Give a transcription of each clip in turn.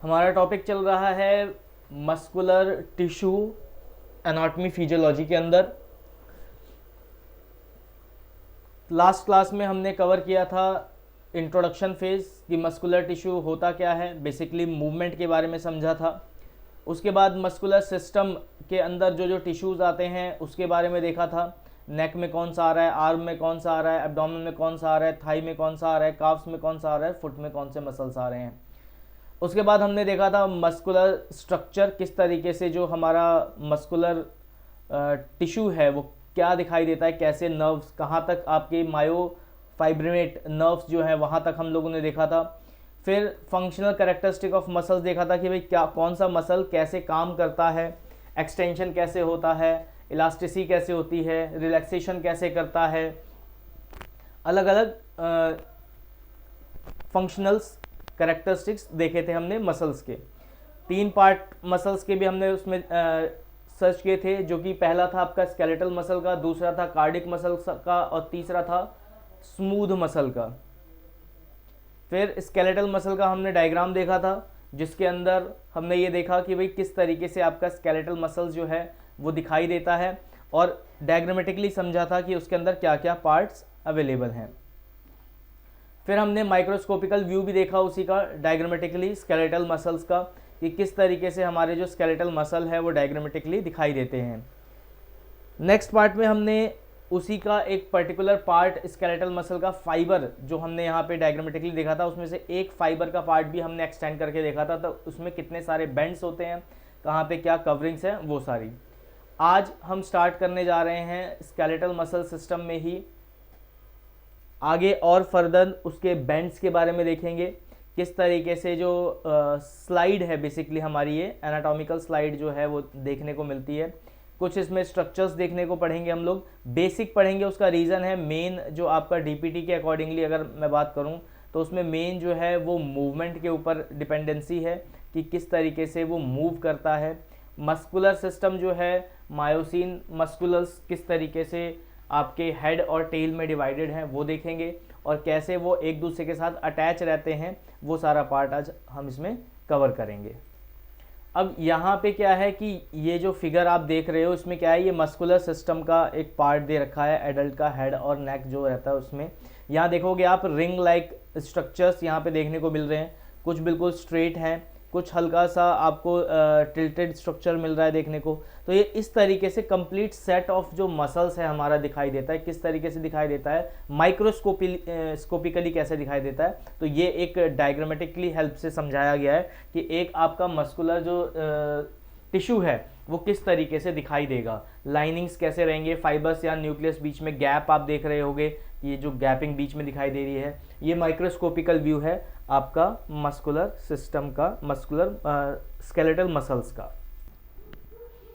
हमारा टॉपिक चल रहा है मस्कुलर टिश्यू एनाटॉमी फिजियोलॉजी के अंदर। लास्ट क्लास में हमने कवर किया था इंट्रोडक्शन फेज कि मस्कुलर टिश्यू होता क्या है, बेसिकली मूवमेंट के बारे में समझा था। उसके बाद मस्कुलर सिस्टम के अंदर जो जो टिश्यूज़ आते हैं उसके बारे में देखा था। नेक में कौन सा आ रहा है, आर्म में कौन सा आ रहा है, एब्डोमेन में कौन सा आ रहा है, थाई में कौन सा आ रहा है, काफ्स में कौन सा आ रहा है, फुट में कौन से मसल्स आ रहे हैं। उसके बाद हमने देखा था मस्कुलर स्ट्रक्चर, किस तरीके से जो हमारा मस्कुलर टिश्यू है वो क्या दिखाई देता है, कैसे नर्व्स कहाँ तक आपके मायो फाइब्रिनेट नर्व्स जो है वहाँ तक हम लोगों ने देखा था। फिर फंक्शनल कैरेक्टरिस्टिक ऑफ मसल्स देखा था कि भाई क्या कौन सा मसल कैसे काम करता है, एक्सटेंशन कैसे होता है, इलास्टिसिटी कैसे होती है, रिलैक्सेशन कैसे करता है, अलग अलग फंक्शनल्स कैरेक्टरिस्टिक्स देखे थे हमने मसल्स के। 3 पार्ट मसल्स के भी हमने उसमें सर्च किए थे, जो कि पहला था आपका स्केलेटल मसल का, दूसरा था कार्डिक मसल का और तीसरा था स्मूथ मसल का। फिर स्केलेटल मसल का हमने डायग्राम देखा था, जिसके अंदर हमने ये देखा कि भाई किस तरीके से आपका स्केलेटल मसल जो है वो दिखाई देता है, और डायग्रामेटिकली समझा था कि उसके अंदर क्या क्या पार्ट्स अवेलेबल हैं। फिर हमने माइक्रोस्कोपिकल व्यू भी देखा उसी का डायग्रामेटिकली स्केलेटल मसल्स का, कि किस तरीके से हमारे जो स्केलेटल मसल है वो डायग्रामेटिकली दिखाई देते हैं। नेक्स्ट पार्ट में हमने उसी का एक पर्टिकुलर पार्ट स्केलेटल मसल का फाइबर जो हमने यहाँ पे डायग्रामेटिकली देखा था, उसमें से एक फाइबर का पार्ट भी हमने एक्सटेंड करके देखा था, तो उसमें कितने सारे बेंड्स होते हैं, कहाँ पे क्या कवरिंग्स हैं, वो सारी। आज हम स्टार्ट करने जा रहे हैं स्केलेटल मसल सिस्टम में ही आगे और फर्दर उसके बेंड्स के बारे में देखेंगे, किस तरीके से जो स्लाइड है बेसिकली हमारी ये एनाटॉमिकल स्लाइड जो है वो देखने को मिलती है। कुछ इसमें स्ट्रक्चर्स देखने को पढ़ेंगे हम लोग, बेसिक पढ़ेंगे। उसका रीज़न है मेन जो आपका डीपीटी के अकॉर्डिंगली अगर मैं बात करूं तो उसमें मेन जो है वो मूवमेंट के ऊपर डिपेंडेंसी है कि किस तरीके से वो मूव करता है। मस्कुलर सिस्टम जो है मायोसिन मस्कुलस किस तरीके से आपके हेड और टेल में डिवाइडेड हैं वो देखेंगे, और कैसे वो एक दूसरे के साथ अटैच रहते हैं वो सारा पार्ट आज हम इसमें कवर करेंगे। अब यहाँ पे क्या है कि ये जो फिगर आप देख रहे हो इसमें क्या है, ये मस्कुलर सिस्टम का एक पार्ट दे रखा है, एडल्ट का हेड और नेक जो रहता है उसमें। यहाँ देखोगे आप रिंग लाइक स्ट्रक्चर्स यहाँ पे देखने को मिल रहे हैं, कुछ बिल्कुल स्ट्रेट हैं, कुछ हल्का सा आपको टिल्टेड स्ट्रक्चर मिल रहा है देखने को। तो ये इस तरीके से कंप्लीट सेट ऑफ जो मसल्स है हमारा दिखाई देता है। किस तरीके से दिखाई देता है, माइक्रोस्कोपिकली कैसे दिखाई देता है, तो ये एक डायग्रामेटिकली हेल्प से समझाया गया है कि एक आपका मस्कुलर जो टिश्यू है वो किस तरीके से दिखाई देगा, लाइनिंग्स कैसे रहेंगे, फाइबर्स या न्यूक्लियस बीच में गैप आप देख रहे होगे, ये जो गैपिंग बीच में दिखाई दे रही है, ये माइक्रोस्कोपिकल व्यू है आपका मस्कुलर सिस्टम का, मस्कुलर स्केलेटल मसल्स का।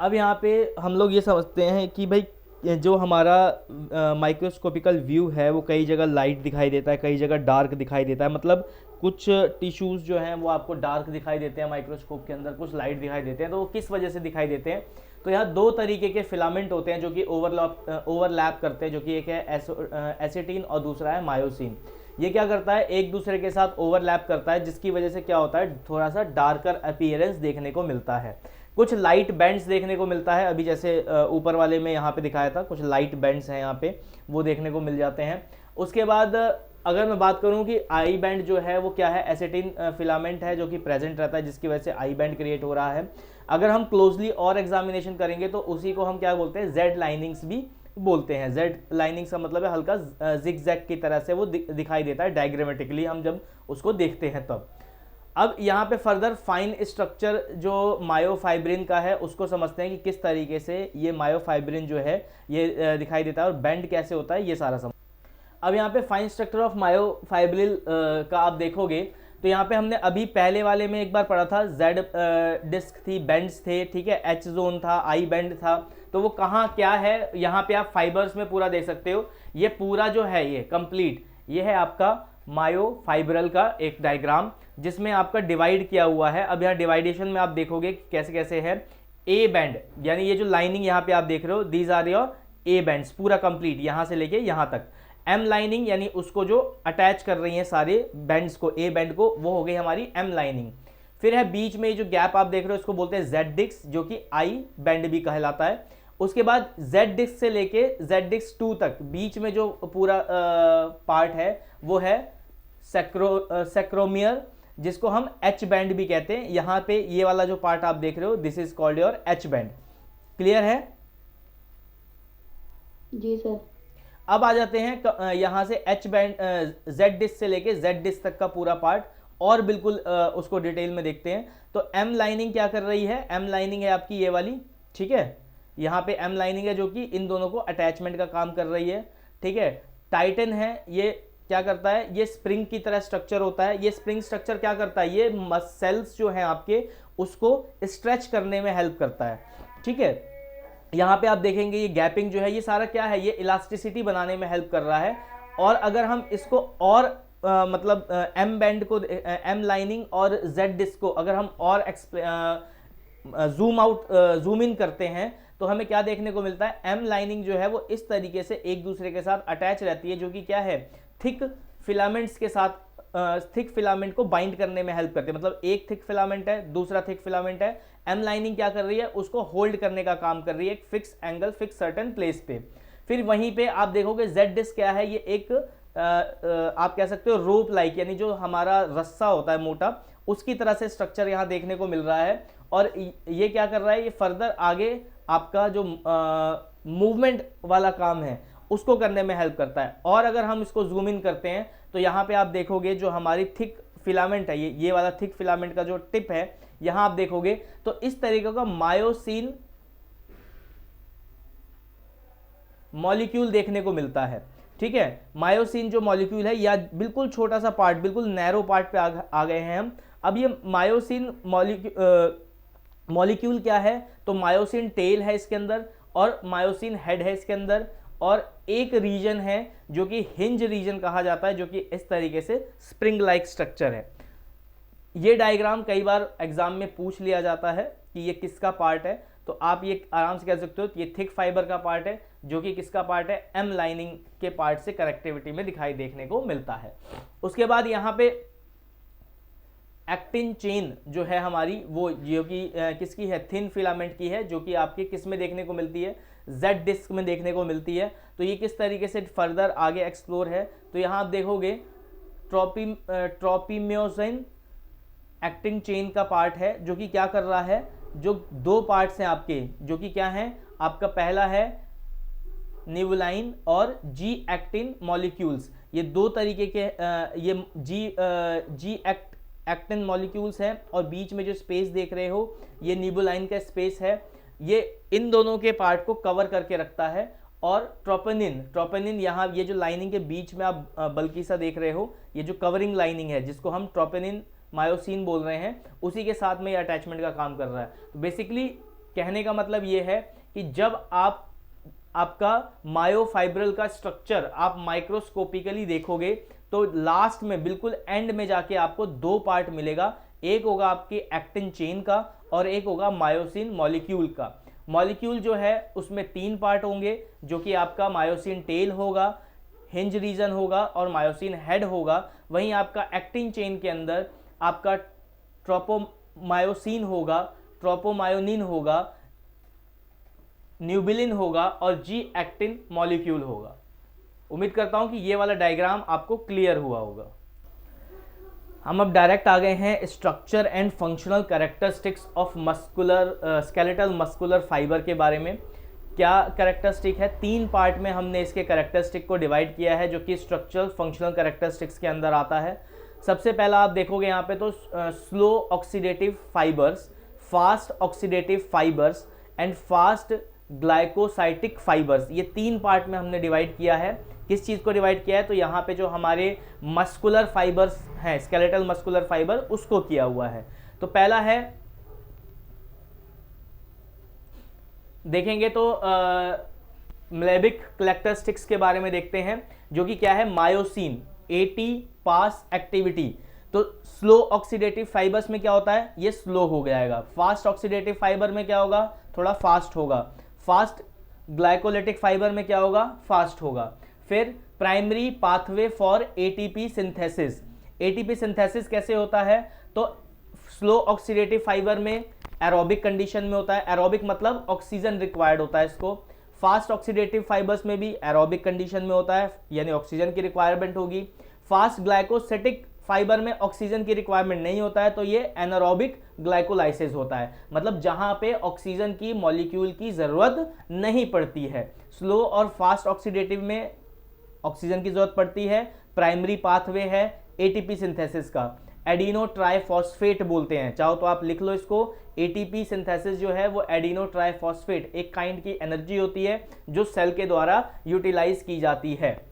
अब यहाँ पे हम लोग ये समझते हैं कि भाई जो हमारा माइक्रोस्कोपिकल व्यू है वो कई जगह लाइट दिखाई देता है, कई जगह डार्क दिखाई देता है। मतलब कुछ टिश्यूज़ जो हैं वो आपको डार्क दिखाई देते हैं माइक्रोस्कोप के अंदर, कुछ लाइट दिखाई देते हैं। तो वो किस वजह से दिखाई देते हैं, तो यहाँ 2 तरीके के फिलामेंट होते हैं जो कि ओवरलैप करते हैं, जो कि एक है एसिटिन और दूसरा है मायोसिन। ये क्या करता है, एक दूसरे के साथ ओवरलैप करता है, जिसकी वजह से क्या होता है, थोड़ा सा डार्कर अपीयरेंस देखने को मिलता है। कुछ लाइट बैंड्स देखने को मिलता है, अभी जैसे ऊपर वाले में यहाँ पे दिखाया था, कुछ लाइट बैंड्स हैं यहाँ पे, वो देखने को मिल जाते हैं। उसके बाद अगर मैं बात करूँ कि आई बैंड जो है वो क्या है, एसिटिन फिलामेंट है जो कि प्रेजेंट रहता है, जिसकी वजह से आई बैंड क्रिएट हो रहा है। अगर हम क्लोजली और एग्जामिनेशन करेंगे तो उसी को हम क्या बोलते हैं, जेड लाइनिंग्स भी बोलते हैं। जेड लाइनिंग्स का मतलब है हल्का जिगजैग की तरह से वो दिखाई देता है डायग्रामेटिकली, हम जब उसको देखते हैं तब। अब यहाँ पे फर्दर फाइन स्ट्रक्चर जो मायोफाइब्रिन का है उसको समझते हैं कि किस तरीके से ये मायोफाइब्रिन जो है ये दिखाई देता है और बेंड कैसे होता है, ये सारा समझ। अब यहाँ पे फाइन स्ट्रक्चर ऑफ मायोफाइब्रिल का आप देखोगे तो यहाँ पे हमने अभी पहले वाले में एक बार पढ़ा था, जेड डिस्क थी, बेंड्स थे, ठीक है, एच जोन था, आई बेंड था। तो वो कहाँ क्या है, यहाँ पे आप फाइबर्स में पूरा देख सकते हो। ये पूरा जो है ये कंप्लीट, ये है आपका मायोफाइब्रल का एक डायग्राम जिसमें आपका डिवाइड किया हुआ है। अब यहाँ डिवाइडेशन में आप देखोगे कैसे कैसे है। ए बैंड यानी ये जो लाइनिंग यहाँ पे आप देख रहे हो, these are your A bands, पूरा कंप्लीट यहाँ से लेके यहाँ तक। एम लाइनिंग यानी उसको जो अटैच कर रही हैं सारे बैंड्स को, ए बैंड को, वो हो गई हमारी एम लाइनिंग। फिर है बीच में जो गैप आप देख रहे हो इसको बोलते हैं जेड डिस्क, जो कि आई बैंड भी कहलाता है। उसके बाद जेड डिस्क से लेके जेड डिस्क 2 तक बीच में जो पूरा पार्ट है वो है सेक्रोमियर, जिसको हम एच बैंड भी कहते हैं। यहाँ पे ये वाला जो पार्ट आप देख रहे हो this is called your H band. Clear है? जी सर। अब आ जाते हैं यहाँ से एच बैंड जेड डिस्क से लेके जेड डिस्क तक का पूरा पार्ट, और बिल्कुल उसको डिटेल में देखते हैं। तो एम लाइनिंग क्या कर रही है? एम लाइनिंग है आपकी ये वाली, ठीक है। यहाँ पे एम लाइनिंग है जो कि इन दोनों को अटैचमेंट का काम कर रही है, ठीक है। टाइटन है, ये क्या करता है? ये स्प्रिंग की तरह स्ट्रक्चर होता है। ये स्प्रिंग स्ट्रक्चर क्या करता है? ये मसल्स जो हैं आपके उसको स्ट्रेच करने में हेल्प करता है, ठीक है। यहाँ पे आप देखेंगे ये गैपिंग जो है ये सारा क्या है? ये इलास्टिसिटी बनाने में हेल्प कर रहा है। और अगर हम इसको और मतलब एम बैंड को, एम लाइनिंग और जेड डिस्क को अगर हम और जूम इन करते हैं तो हमें क्या देखने को मिलता है? एम लाइनिंग जो है वो इस तरीके से एक दूसरे के साथ अटैच रहती है, जो कि क्या है? थिक फिलामेंट्स के साथ, थिक फिलामेंट को बाइंड करने में हेल्प करते हैं। मतलब एक थिक फिलामेंट है, दूसरा थिक फिलामेंट है, एम लाइनिंग क्या कर रही है? उसको होल्ड करने का काम कर रही है एक fix angle, fix certain place पे। फिर वहीं पे आप देखोगे जेड डिस्क क्या है? ये एक आप कह सकते हो रोप लाइक, यानी जो हमारा रस्सा होता है मोटा, उसकी तरह से स्ट्रक्चर यहाँ देखने को मिल रहा है। और ये क्या कर रहा है? ये फर्दर आगे आपका जो मूवमेंट वाला काम है उसको करने में हेल्प करता है। और अगर हम इसको जूम इन करते हैं तो यहाँ पे आप देखोगे जो हमारी थिक फिलामेंट है, ये वाला थिक फिलामेंट का जो टिप है, यहाँ आप देखोगे तो इस तरीके का मायोसिन मॉलिक्यूल देखने को मिलता है, ठीक है। मायोसिन जो मॉलिक्यूल है, या बिल्कुल छोटा सा पार्ट, बिल्कुल नैरो पार्ट पे आ गए हैं हम। अब ये मायोसिन मॉलिक्यूल क्या है? तो मायोसिन टेल है इसके अंदर, और मायोसिन हेड है इसके अंदर, और एक रीजन है जो कि हिंज रीजन कहा जाता है, जो कि इस तरीके से स्प्रिंग लाइक स्ट्रक्चर है। ये डायग्राम कई बार एग्जाम में पूछ लिया जाता है कि ये किसका पार्ट है, तो आप ये आराम से कह सकते हो ये थिक फाइबर का पार्ट है, जो कि किसका पार्ट है? एम लाइनिंग के पार्ट से कनेक्टिविटी में दिखाई देखने को मिलता है। उसके बाद यहाँ पे एक्टिन चेन जो है हमारी, वो जो कि किसकी है? थिन फिलामेंट की है, जो कि आपके किस में देखने को मिलती है? जेड डिस्क में देखने को मिलती है। तो ये किस तरीके से फर्दर आगे एक्सप्लोर है? तो यहाँ आप देखोगे ट्रोपिम्योसिन एक्टिन चेन का पार्ट है, जो कि क्या कर रहा है? जो दो पार्ट्स हैं आपके, जो कि क्या है आपका? पहला है निवुलाइन और जी एक्टिन मॉलिक्यूल्स। ये दो तरीके के ये जी एक्टिन मॉलिक्यूल्स हैं, और बीच में जो स्पेस देख रहे हो ये निबुलाइन का स्पेस है। ये इन दोनों के पार्ट को कवर करके रखता है। और ट्रोपेनिन यहाँ ये जो लाइनिंग के बीच में आप बल्कि सा देख रहे हो, ये जो कवरिंग लाइनिंग है जिसको हम ट्रोपेनिन मायोसिन बोल रहे हैं, उसी के साथ में ये अटैचमेंट का काम कर रहा है। तो बेसिकली कहने का मतलब ये है कि जब आपका मायोफाइब्रल का स्ट्रक्चर आप माइक्रोस्कोपिकली देखोगे तो लास्ट में बिल्कुल एंड में जाके आपको दो पार्ट मिलेगा। एक होगा आपकी एक्टिन चेन का, और एक होगा मायोसिन मॉलिक्यूल का। मॉलिक्यूल जो है उसमें 3 पार्ट होंगे, जो कि आपका मायोसिन टेल होगा, हिंज रीजन होगा, और मायोसिन हेड होगा। वहीं आपका एक्टिन चेन के अंदर आपका ट्रोपोमायोसिन होगा, ट्रोपोमायोनिन होगा, न्यूबिलिन होगा, और जी एक्टिन मॉलिक्यूल होगा। उम्मीद करता हूं कि ये वाला डायग्राम आपको क्लियर हुआ होगा। हम अब डायरेक्ट आ गए हैं structure and functional characteristics of skeletal muscular fibre के बारे में। क्या कैरेक्टरिस्टिक है? 3 पार्ट में हमने इसके कैरेक्टरिस्टिक को डिवाइड किया है, जो कि स्ट्रक्चरल फंक्शनल कैरेक्टरिस्टिक्स के अंदर आता है। सबसे पहला आप देखोगे यहाँ पे तो slow oxidative fibres, fast oxidative fibres and fast ग्लाइकोसाइटिक fibres, ये 3 पार्ट में हमने डिवाइड किया है। किस चीज़ को डिवाइड किया है? तो यहाँ पे जो हमारे मस्कुलर फाइबर्स हैं, स्केलेटल मस्कुलर फाइबर, उसको किया हुआ है। तो पहला है, देखेंगे तो मेलेबिक कैरेक्टरिस्टिक्स के बारे में देखते हैं, जो कि क्या है? मायोसिन 80 पास एक्टिविटी। तो स्लो ऑक्सीडेटिव फाइबर्स में क्या होता है? ये स्लो हो जाएगा। फास्ट ऑक्सीडेटिव फाइबर में क्या होगा? थोड़ा फास्ट होगा। फास्ट ग्लाइकोलाइटिक फाइबर में क्या होगा? फास्ट होगा। फिर primary pathway for ATP synthesis. ATP synthesis कैसे होता है? तो स्लो ऑक्सीडेटिव फाइबर में एरोबिक कंडीशन में होता है, एरोबिक मतलब ऑक्सीजन रिक्वायर्ड होता है इसको। फास्ट ऑक्सीडेटिव फाइबर्स में भी एरोबिक कंडीशन में होता है, यानी ऑक्सीजन की रिक्वायरमेंट होगी। फास्ट ग्लाइकोसिटिक फाइबर में ऑक्सीजन की रिक्वायरमेंट नहीं होता है, तो ये एनारोबिक ग्लाइकोलाइसिस होता है, मतलब जहां पे ऑक्सीजन की मॉलिक्यूल की जरूरत नहीं पड़ती है। स्लो और फास्ट ऑक्सीडेटिव में ऑक्सीजन की जरूरत पड़ती है। प्राइमरी पाथवे है एटीपी सिंथेसिस का, एडिनो ट्राइफॉस्फेट बोलते हैं, चाहो तो आप लिख लो इसको। एटीपी सिंथेसिस जो है वो एडिनो ट्राइफॉस्फेट एक काइंड की एनर्जी होती है जो सेल के द्वारा यूटिलाइज की जाती है,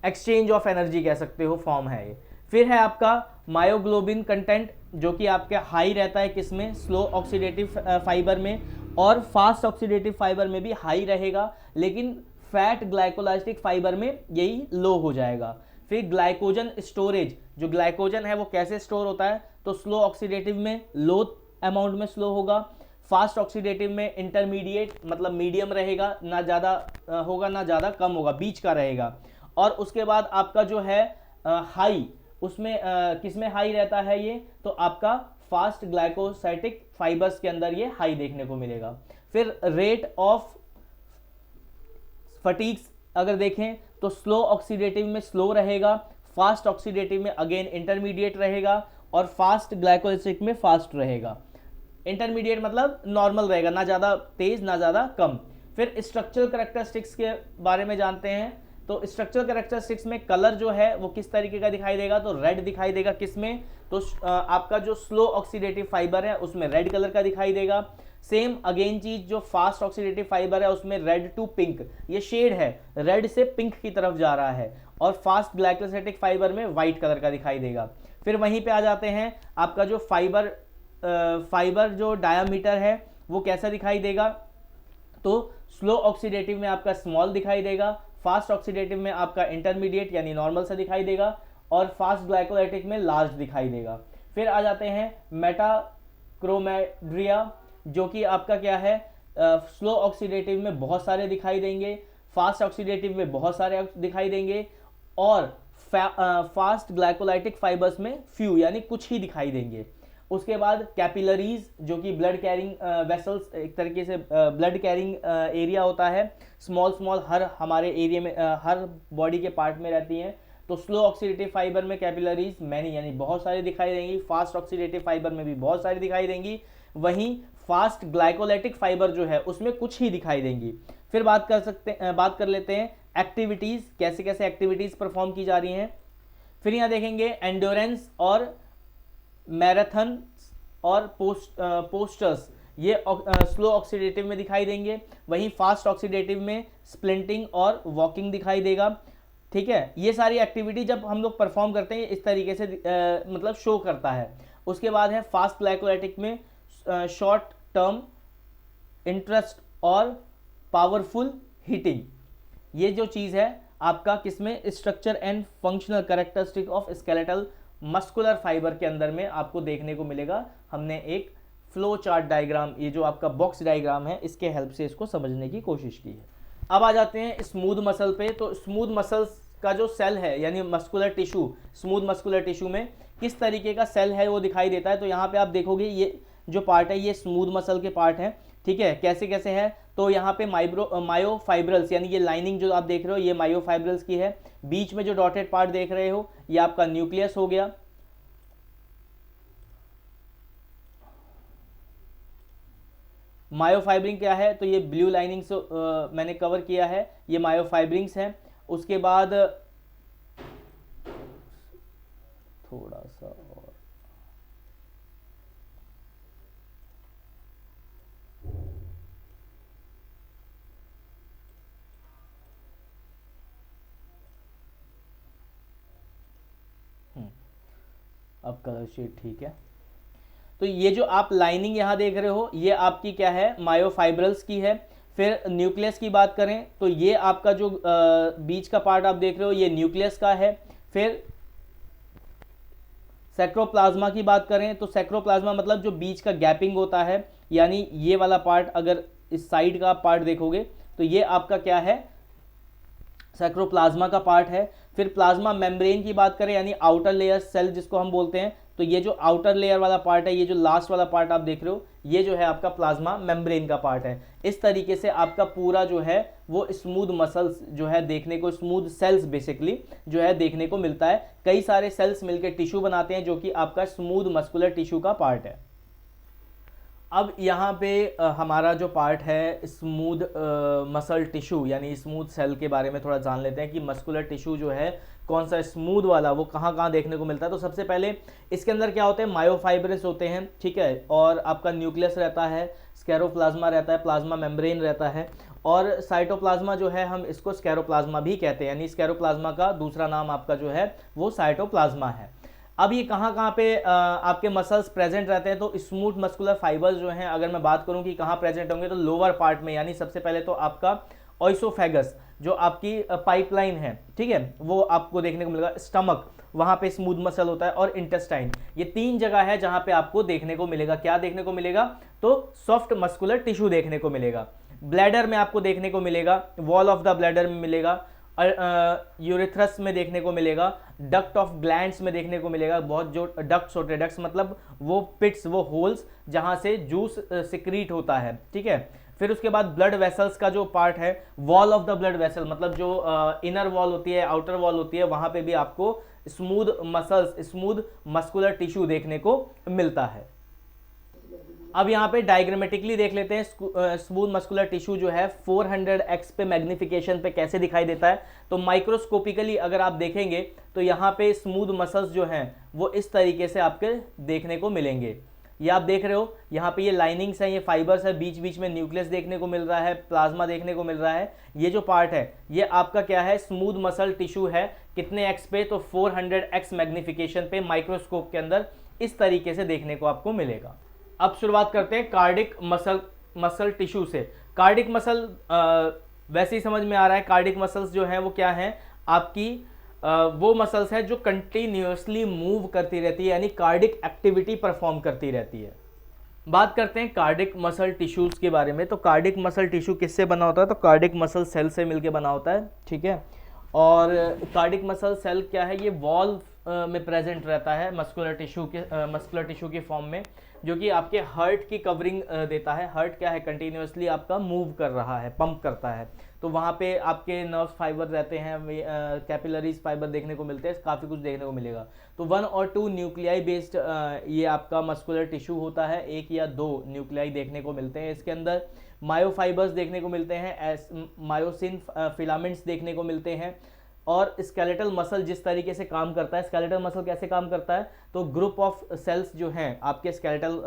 एक्सचेंज ऑफ एनर्जी कह सकते हो फॉर्म है ये। फिर है आपका मायोग्लोबिन कंटेंट, जो कि आपके हाई रहता है किसमें, स्लो ऑक्सीडेटिव फाइबर में, और फास्ट ऑक्सीडेटिव फाइबर में भी हाई रहेगा, लेकिन फैट ग्लाइकोलाइटिक फाइबर में यही लो हो जाएगा। फिर ग्लाइकोजन स्टोरेज, जो ग्लाइकोजन है वो कैसे स्टोर होता है, तो स्लो ऑक्सीडेटिव में लो अमाउंट में स्लो होगा, फास्ट ऑक्सीडेटिव में इंटरमीडिएट मतलब मीडियम रहेगा, ना ज़्यादा होगा ना ज़्यादा कम होगा, बीच का रहेगा। और उसके बाद आपका जो है हाई, उसमें किसमें हाई रहता है ये, तो आपका फास्ट ग्लाइकोसाइटिक फाइबर्स के अंदर ये हाई देखने को मिलेगा। फिर रेट ऑफ फटीग्स अगर देखें तो स्लो ऑक्सीडेटिव में स्लो रहेगा, फास्ट ऑक्सीडेटिव में अगेन इंटरमीडिएट रहेगा, और फास्ट ग्लाइकोलाइसिक में फास्ट रहेगा। इंटरमीडिएट मतलब नॉर्मल रहेगा, ना ज़्यादा तेज ना ज़्यादा कम। फिर स्ट्रक्चरल कैरेक्टरिस्टिक्स के बारे में जानते हैं, तो स्ट्रक्चरल कैरेक्टरिस्टिक्स में कलर जो है वो किस तरीके का दिखाई देगा, तो रेड दिखाई देगा किसमें, तो आपका जो स्लो ऑक्सीडेटिव फाइबर है उसमें रेड कलर का दिखाई देगा। सेम अगेन चीज जो फास्ट ऑक्सीडेटिव फाइबर है उसमें रेड टू पिंक, ये शेड है रेड से पिंक की तरफ जा रहा है, और फास्ट ग्लाइकोलाइटिक फाइबर में व्हाइट कलर का दिखाई देगा। फिर वहीं पे आ जाते हैं आपका जो फाइबर जो डायामीटर है वो कैसा दिखाई देगा, तो स्लो ऑक्सीडेटिव में आपका स्मॉल दिखाई देगा, फास्ट ऑक्सीडेटिव में आपका इंटरमीडिएट यानी नॉर्मल सा दिखाई देगा, और फास्ट ग्लाइकोलाइटिक में लार्ज दिखाई देगा। फिर आ जाते हैं मेटाक्रोमेड्रिया, जो कि आपका क्या है, स्लो ऑक्सीडेटिव में बहुत सारे दिखाई देंगे, फास्ट ऑक्सीडेटिव में बहुत सारे दिखाई देंगे, और फास्ट ग्लाइकोलाइटिक फाइबर्स में फ्यू यानी कुछ ही दिखाई देंगे। उसके बाद कैपिलरीज, जो कि ब्लड कैरिंग वेसल्स, एक तरीके से ब्लड कैरिंग एरिया होता है, स्मॉल हर हमारे एरिया में हर बॉडी के पार्ट में रहती हैं, तो स्लो ऑक्सीडेटिव फाइबर में कैपिलरीज मैनी यानी बहुत सारी दिखाई देंगी, फास्ट ऑक्सीडेटिव फाइबर में भी बहुत सारी दिखाई देंगी, वहीं फास्ट ग्लाइकोलाइटिक फाइबर जो है उसमें कुछ ही दिखाई देंगी। फिर बात कर लेते हैं एक्टिविटीज, कैसे कैसे एक्टिविटीज परफॉर्म की जा रही हैं। फिर यहाँ देखेंगे एंड्योरेंस और मैराथन और पोस्टर्स, ये स्लो ऑक्सीडेटिव में दिखाई देंगे, वहीं फास्ट ऑक्सीडेटिव में स्प्लिंटिंग और वॉकिंग दिखाई देगा। ठीक है, ये सारी एक्टिविटी जब हम लोग परफॉर्म करते हैं इस तरीके से मतलब शो करता है। उसके बाद है फास्ट ग्लाइकोलाइटिक में शॉर्ट टर्म इंटरेस्ट और पावरफुल हीटिंग, ये जो चीज़ है आपका किसमें, structure and functional characteristic of skeletal muscular fibre के अंदर में आपको देखने को मिलेगा। हमने एक फ्लो चार्ट डायग्राम, ये जो आपका बॉक्स डायग्राम है, इसके हेल्प से इसको समझने की कोशिश की है। अब आ जाते हैं स्मूथ मसल पे। तो स्मूथ मसल्स का जो सेल है यानी muscular tissue, smooth muscular tissue में किस तरीके का सेल है वो दिखाई देता है। तो यहाँ पे आप देखोगे ये जो पार्ट है ये स्मूथ मसल के पार्ट है। ठीक है, कैसे कैसे है, तो यहाँ पे मायोफाइब्रल्स यानी ये लाइनिंग जो आप देख रहे हो ये मायोफाइब्रल्स की है। बीच में जो डॉटेड पार्ट देख रहे हो ये आपका न्यूक्लियस हो गया। मायोफाइब्रिंग क्या है, तो ये ब्लू लाइनिंग से मैंने कवर किया है, ये मायोफाइब्रिंग्स है। उसके बाद थोड़ा सा और अब कलर शेड ठीक है। तो ये जो आप लाइनिंग यहाँ देख रहे हो ये आपकी क्या है, मायोफाइब्रल्स की है। फिर न्यूक्लियस की बात करें तो ये आपका जो बीच का पार्ट आप देख रहे हो ये न्यूक्लियस का है। फिर सैक्रोप्लाज्मा की बात करें तो सैक्रोप्लाज्मा मतलब जो बीच का गैपिंग होता है, यानी ये वाला पार्ट, अगर इस साइड का पार्ट देखोगे तो ये आपका क्या है, सैक्रोप्लाज्मा का पार्ट है। फिर प्लाज्मा मेम्ब्रेन की बात करें यानी आउटर लेयर सेल जिसको हम बोलते हैं, तो ये जो आउटर लेयर वाला पार्ट है, ये जो लास्ट वाला पार्ट आप देख रहे हो, ये जो है आपका प्लाज्मा मेम्ब्रेन का पार्ट है। इस तरीके से आपका पूरा जो है वो स्मूथ मसल्स जो है देखने को, स्मूथ सेल्स बेसिकली जो है देखने को मिलता है। कई सारे सेल्स मिलकर टिश्यू बनाते हैं जो कि आपका स्मूथ मस्कुलर टिश्यू का पार्ट है। अब यहाँ पे हमारा जो पार्ट है स्मूथ मसल टिश्यू यानी स्मूथ सेल के बारे में थोड़ा जान लेते हैं कि मस्कुलर टिश्यू जो है कौन सा स्मूथ वाला वो कहाँ कहाँ देखने को मिलता है। तो सबसे पहले इसके अंदर क्या होते हैं, मायोफाइब्रस होते हैं, ठीक है, और आपका न्यूक्लियस रहता है, स्क्लेरोप्लाज्मा रहता है, प्लाज्मा मेम्ब्रेन रहता है, और साइटोप्लाज्मा जो है हम इसको स्क्लेरोप्लाज्मा भी कहते हैं, यानी स्क्लेरोप्लाज्मा का दूसरा नाम आपका जो है वो साइटोप्लाज्मा है। अब ये कहाँ पे आपके मसल्स प्रेजेंट रहते हैं, तो स्मूथ मस्कुलर फाइबर्स जो हैं, अगर मैं बात करूं कि कहाँ प्रेजेंट होंगे, तो लोअर पार्ट में, यानी सबसे पहले तो आपका ओइसोफेगस जो आपकी पाइपलाइन है, ठीक है, वो आपको देखने को मिलेगा। स्टमक, वहाँ पे स्मूथ मसल होता है, और इंटेस्टाइन, ये 3 जगह है जहाँ पे आपको देखने को मिलेगा। क्या देखने को मिलेगा, तो सॉफ्ट मस्कुलर टिश्यू देखने को मिलेगा। ब्लैडर में आपको देखने को मिलेगा, वॉल ऑफ द ब्लैडर में मिलेगा, यूरेथ्रस में देखने को मिलेगा, डक्ट ऑफ ग्लैंड्स में देखने को मिलेगा। बहुत जो डक्ट्स होते हैं, डक्ट्स मतलब वो पिट्स, वो होल्स जहां से जूस सिक्रीट होता है, ठीक है। फिर उसके बाद ब्लड वेसल्स का जो पार्ट है, wall of the blood vessel मतलब जो इनर वॉल होती है, आउटर वॉल होती है, वहां पे भी आपको smooth muscles, smooth muscular tissue देखने को मिलता है। अब यहाँ पे डायग्रामेटिकली देख लेते हैं स्मूथ मस्कुलर टिश्यू जो है 400x पे मैग्निफिकेशन पे कैसे दिखाई देता है। तो माइक्रोस्कोपिकली अगर आप देखेंगे तो यहाँ पे स्मूथ मसल्स जो हैं वो इस तरीके से आपके देखने को मिलेंगे। ये आप देख रहे हो, यहाँ पे ये लाइनिंग्स हैं, ये फाइबर्स है, बीच बीच में न्यूक्लियस देखने को मिल रहा है, प्लाज्मा देखने को मिल रहा है। ये जो पार्ट है ये आपका क्या है, स्मूथ मसल टिश्यू है। कितने एक्स पे, तो 400x मैग्निफिकेशन पे माइक्रोस्कोप के अंदर इस तरीके से देखने को आपको मिलेगा। अब शुरुआत करते हैं कार्डिक मसल टिश्यू से। कार्डिक मसल वैसे ही समझ में आ रहा है, कार्डिक मसल्स जो हैं वो क्या हैं, आपकी वो मसल्स हैं जो कंटिन्यूअसली मूव करती रहती है, यानी कार्डिक एक्टिविटी परफॉर्म करती रहती है। बात करते हैं कार्डिक मसल टिश्यूज के बारे में। तो कार्डिक मसल टिश्यू किससे बना होता है, तो कार्डिक मसल सेल से मिलकर बना होता है, ठीक है। और कार्डिक मसल सेल क्या है, ये वॉल में प्रेजेंट रहता है मस्कुलर टिश्यू के फॉर्म में, जो कि आपके हार्ट की कवरिंग देता है। हार्ट क्या है, कंटिन्यूअसली आपका मूव कर रहा है, पंप करता है, तो वहाँ पे आपके नर्व फाइबर रहते हैं, कैपिलरीज फाइबर देखने को मिलते हैं, काफ़ी कुछ देखने को मिलेगा। तो 1 और 2 न्यूक्लियाई बेस्ड ये आपका मस्कुलर टिश्यू होता है, 1 या 2 न्यूक्लियाई देखने को मिलते हैं इसके अंदर। मायोफाइबर्स देखने को मिलते हैं, मायोसिन फिलामेंट्स देखने को मिलते हैं। और स्केलेटल मसल जिस तरीके से काम करता है, स्केलेटल मसल कैसे काम करता है, तो ग्रुप ऑफ सेल्स जो हैं आपके स्केलेटल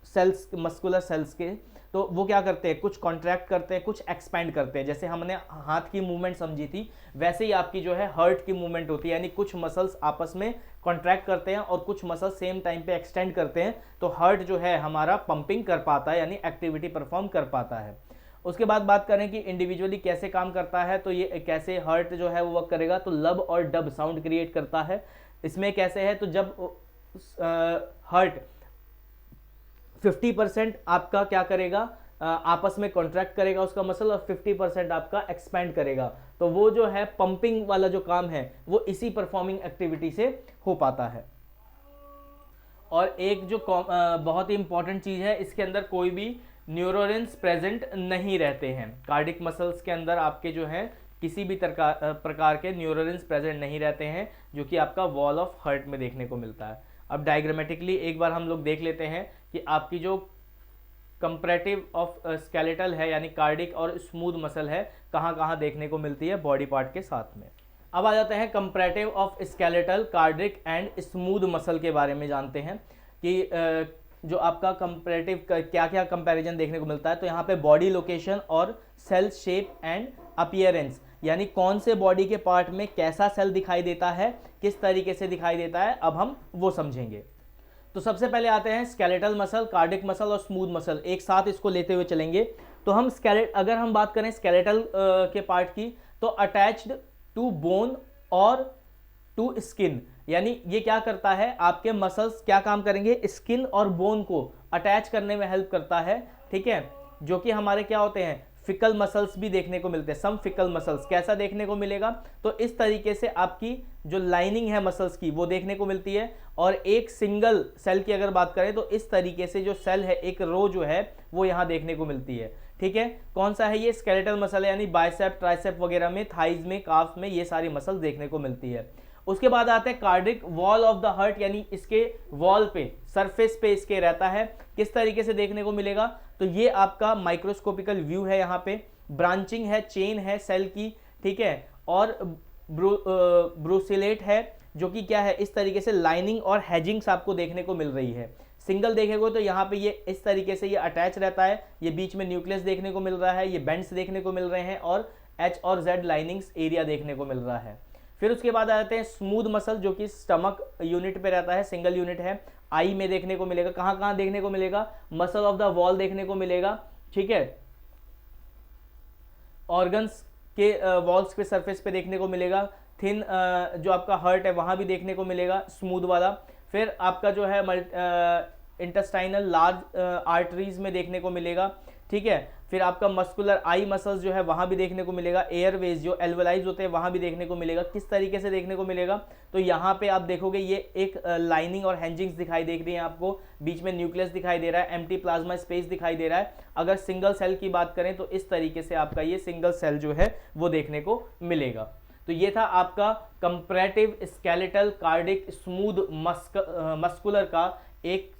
सेल्स, मस्कुलर सेल्स के, तो वो क्या करते हैं, कुछ कॉन्ट्रैक्ट करते हैं, कुछ एक्सपैंड करते हैं। जैसे हमने हाथ की मूवमेंट समझी थी, वैसे ही आपकी जो है हार्ट की मूवमेंट होती है, यानी कुछ मसल्स आपस में कॉन्ट्रैक्ट करते हैं और कुछ मसल्स सेम टाइम पे एक्सटेंड करते हैं, तो हार्ट जो है हमारा पंपिंग कर पाता है, यानी एक्टिविटी परफॉर्म कर पाता है। उसके बाद बात करें कि इंडिविजुअली कैसे काम करता है, तो ये कैसे हार्ट जो है वो वर्क करेगा, तो लब और डब साउंड क्रिएट करता है। इसमें कैसे है, तो जब हार्ट 50% आपका क्या करेगा, आपस में कॉन्ट्रैक्ट करेगा उसका मसल, और 50% आपका एक्सपैंड करेगा, तो वो जो है पंपिंग वाला जो काम है वो इसी परफॉर्मिंग एक्टिविटी से हो पाता है। और एक जो बहुत ही इंपॉर्टेंट चीज़ है, इसके अंदर कोई भी न्यूरोन्स प्रेजेंट नहीं रहते हैं। कार्डिक मसल्स के अंदर आपके जो हैं किसी भी प्रकार के न्यूरोन्स प्रेजेंट नहीं रहते हैं, जो कि आपका वॉल ऑफ हार्ट में देखने को मिलता है। अब डायग्रामेटिकली एक बार हम लोग देख लेते हैं कि आपकी जो कंपैरेटिव ऑफ स्केलेटल है, यानी कार्डिक और स्मूथ मसल है, कहाँ कहाँ देखने को मिलती है बॉडी पार्ट के साथ में। अब आ जाते हैं comparative of skeletal, cardiac and smooth muscle के बारे में जानते हैं कि जो आपका कंपैरेटिव क्या क्या कंपैरिजन देखने को मिलता है। तो यहाँ पे बॉडी लोकेशन और सेल शेप एंड अपीयरेंस, यानी कौन से बॉडी के पार्ट में कैसा सेल दिखाई देता है, किस तरीके से दिखाई देता है, अब हम वो समझेंगे। तो सबसे पहले आते हैं स्केलेटल मसल, कार्डिक मसल और स्मूथ मसल, एक साथ इसको लेते हुए चलेंगे। तो हम अगर हम बात करें स्केलेटल के पार्ट की, तो अटैच्ड टू बोन और टू स्किन, यानी ये क्या करता है, आपके मसल्स क्या काम करेंगे, स्किन और बोन को अटैच करने में हेल्प करता है, ठीक है, जो कि हमारे क्या होते हैं, फिकल मसल्स भी देखने को मिलते हैं। सम फिकल मसल्स कैसा देखने को मिलेगा, तो इस तरीके से आपकी जो लाइनिंग है मसल्स की वो देखने को मिलती है, और एक सिंगल सेल की अगर बात करें तो इस तरीके से जो सेल है, एक रो जो है वो यहाँ देखने को मिलती है। ठीक है, कौन सा है ये? स्केलेटल मसल है, यानी बाइसेप, ट्राइसेप वगैरह में, थाइज में, काफ्स में ये सारी मसल देखने को मिलती है। उसके बाद आते हैं cardiac wall of the heart, यानी इसके वॉल पे, सरफेस पे इसके रहता है, किस तरीके से देखने को मिलेगा? तो ये आपका माइक्रोस्कोपिकल व्यू है, यहाँ पे ब्रांचिंग है, चेन है सेल की, ठीक है, और ब्रूसिलेट है जो कि क्या है, इस तरीके से लाइनिंग और हेजिंग्स आपको देखने को मिल रही है। सिंगल देखेंगे तो यहाँ पे ये इस तरीके से ये अटैच रहता है, ये बीच में न्यूक्लियस देखने को मिल रहा है, ये बेंड्स देखने को मिल रहे हैं और एच और जेड लाइनिंग्स एरिया देखने को मिल रहा है। फिर उसके बाद आ जाते हैं स्मूथ मसल जो कि स्टमक यूनिट पे रहता है, सिंगल यूनिट है, आई में देखने को मिलेगा। कहाँ कहाँ देखने को मिलेगा? मसल ऑफ द वॉल देखने को मिलेगा, ठीक है, ऑर्गन्स के वॉल्स पे, सरफेस पे देखने को मिलेगा। थिन जो आपका हार्ट है वहाँ भी देखने को मिलेगा स्मूथ वाला। फिर आपका जो है इंटेस्टाइनल लार्ज आर्टरीज में देखने को मिलेगा, ठीक है। फिर आपका मस्कुलर आई मसल्स जो है वहाँ भी देखने को मिलेगा, एयरवेज जो एल्वेलाइज होते हैं वहाँ भी देखने को मिलेगा। किस तरीके से देखने को मिलेगा? तो यहाँ पे आप देखोगे ये एक लाइनिंग और हेंजिंग्स दिखाई देख रही है आपको, बीच में न्यूक्लियस दिखाई दे रहा है, एम्प्टी प्लाज्मा स्पेस दिखाई दे रहा है। अगर सिंगल सेल की बात करें तो इस तरीके से आपका ये सिंगल सेल जो है वो देखने को मिलेगा। तो ये था आपका comparative skeletal cardiac smooth muscular का एक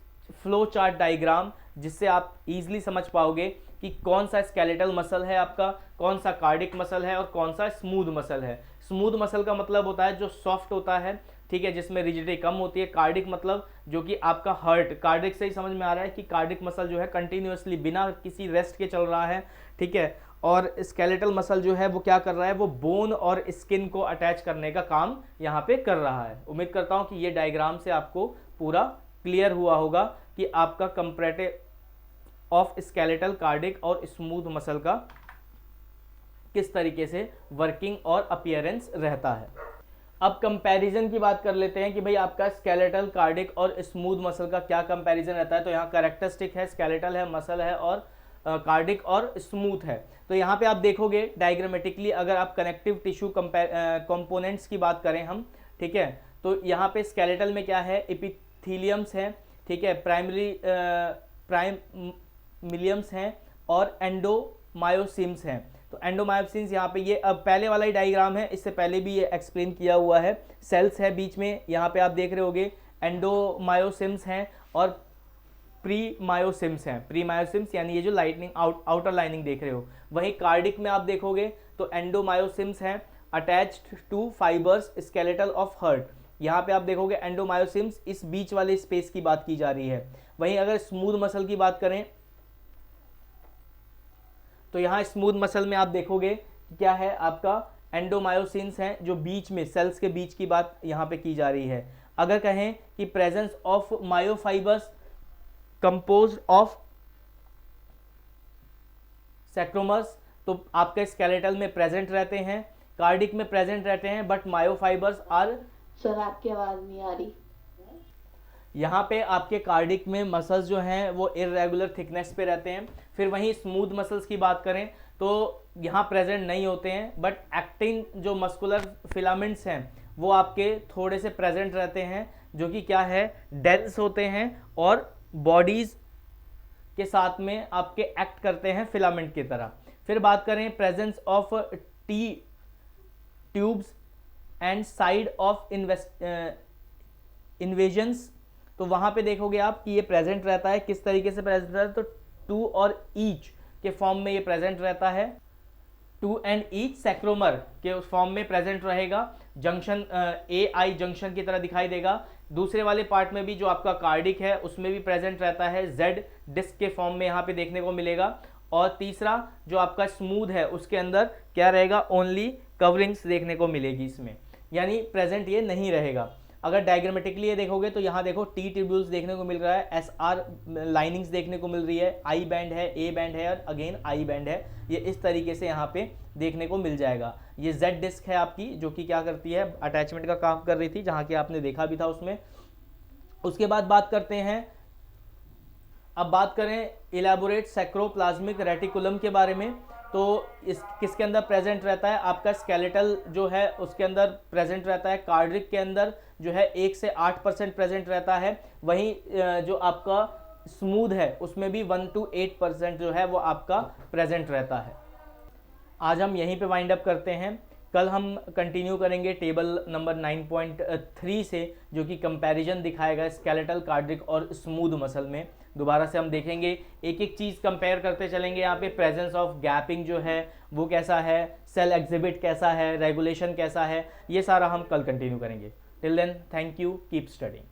फ्लो चार्ट डायग्राम, जिससे आप इजीली समझ पाओगे कि कौन सा स्केलेटल मसल है आपका, कौन सा कार्डिक मसल है और कौन सा स्मूथ मसल है। स्मूथ मसल का मतलब होता है जो सॉफ्ट होता है, ठीक है, जिसमें रिजिडिटी कम होती है। कार्डिक मतलब जो कि आपका हार्ट, कार्डिक से ही समझ में आ रहा है कि कार्डिक मसल जो है कंटिन्यूअसली बिना किसी रेस्ट के चल रहा है, ठीक है। और स्केलेटल मसल जो है वो क्या कर रहा है, वो बोन और स्किन को अटैच करने का काम यहाँ पे कर रहा है। उम्मीद करता हूँ कि ये डायग्राम से आपको पूरा क्लियर हुआ होगा कि आपका कंपैरेटिव ऑफ स्केलेटल, कार्डिक और स्मूथ मसल का किस तरीके से वर्किंग और अपीयरेंस रहता है। अब कंपैरिजन की बात कर लेते हैं कि भाई आपका स्केलेटल, कार्डिक और स्मूथ मसल का क्या कंपैरिजन रहता है। तो यहाँ कैरेक्टरिस्टिक है, स्केलेटल है, मसल है और कार्डिक और स्मूथ है। तो यहाँ पे आप देखोगे डायग्रामेटिकली, अगर आप कनेक्टिव टिश्यू कंपोनेंट्स की बात करें हम, ठीक है, तो यहाँ पे स्केलेटल में क्या है, एपिथेलियम्स है, ठीक है, प्राइमिलियम्स हैं और एंडोमायोसिम्स हैं। तो एंडोमायोसिम्स यहाँ पे, ये अब पहले वाला ही डायग्राम है, इससे पहले भी ये एक्सप्लेन किया हुआ है। सेल्स है बीच में, यहाँ पे आप देख रहे होगे एंडोमायोसिम्स हैं और प्रीमायोसिम्स हैं। प्रीमायोसिम्स यानी ये जो लाइटनिंग आउटर लाइनिंग देख रहे हो। वहीं कार्डिक में आप देखोगे तो एंडोमायोसिम्स हैं attached to fibres skeletal of heart. यहाँ पे आप देखोगे एंडोमायोसिम्स, इस बीच वाले स्पेस की बात की जा रही है। वहीं अगर स्मूथ मसल की बात करें तो यहाँ स्मूथ मसल में आप देखोगे क्या है, आपका एंडोमायोसिन्स हैं जो बीच में, सेल्स के बीच की बात यहाँ पे की जा रही है। अगर कहें कि presence of myofibres composed of sarcomeres, तो आपके स्केलेटल में प्रेजेंट रहते हैं, कार्डिक में प्रेजेंट रहते हैं, बट मायोफाइबर्स आर। सर आपकी आवाज नहीं आ रही। यहाँ पे आपके कार्डिक में मसल्स जो हैं वो इरेगुलर थिकनेस पे रहते हैं। फिर वहीं स्मूथ मसल्स की बात करें तो यहाँ प्रेजेंट नहीं होते हैं, बट एक्टिन जो मस्कुलर फिलामेंट्स हैं वो आपके थोड़े से प्रेजेंट रहते हैं, जो कि क्या है, डेंस होते हैं और बॉडीज के साथ में आपके एक्ट करते हैं फिलामेंट की तरह। फिर बात करें presence of T tubes and side of invasions, तो वहां पे देखोगे आप कि ये प्रेजेंट रहता है। किस तरीके से प्रेजेंट रहता है, तो टू और ईच के फॉर्म में ये प्रेजेंट रहता है। टू एंड ईच सेक्रोमर के फॉर्म में प्रेजेंट रहेगा। जंक्शन ए आई जंक्शन की तरह दिखाई देगा। दूसरे वाले पार्ट में भी जो आपका कार्डिक है उसमें भी प्रेजेंट रहता है, जेड डिस्क के फॉर्म में यहाँ पे देखने को मिलेगा। और तीसरा जो आपका स्मूथ है उसके अंदर क्या रहेगा, ओनली कवरिंग्स देखने को मिलेगी इसमें, यानी प्रेजेंट ये नहीं रहेगा। अगर डायग्रामेटिकली ये देखोगे तो यहाँ देखो टी ट्यूब्यूल्स देखने को मिल रहा है, एस आर लाइनिंग्स देखने को मिल रही है, आई बैंड है, ए बैंड है और अगेन आई बैंड है। ये इस तरीके से यहाँ पे देखने को मिल जाएगा। ये जेड डिस्क है आपकी, जो कि क्या करती है, अटैचमेंट का काम कर रही थी, जहाँ की आपने देखा भी था उसमें। उसके बाद बात करते हैं, अब बात करें इलेबोरेट सैक्रोप्लाज्मिक रेटिकुलम के बारे में। तो इस किसके अंदर प्रेजेंट रहता है, आपका स्केलेटल जो है उसके अंदर प्रेजेंट रहता है, कार्डिक के अंदर जो है 1 से 8% प्रेजेंट रहता है, वहीं जो आपका स्मूथ है उसमें भी 1 to 8% जो है वो आपका प्रेजेंट रहता है। आज हम यहीं पे वाइंड अप करते हैं। कल हम कंटिन्यू करेंगे टेबल नंबर 9.3 से, जो कि कंपैरिजन दिखाएगा स्केलेटल, कार्डिक और स्मूथ मसल में। दोबारा से हम देखेंगे, एक एक चीज़ कंपेयर करते चलेंगे। यहाँ पे प्रेजेंस ऑफ गैपिंग जो है वो कैसा है, सेल एग्जिबिट कैसा है, रेगुलेशन कैसा है, ये सारा हम कल कंटिन्यू करेंगे। Till then, thank you, keep studying.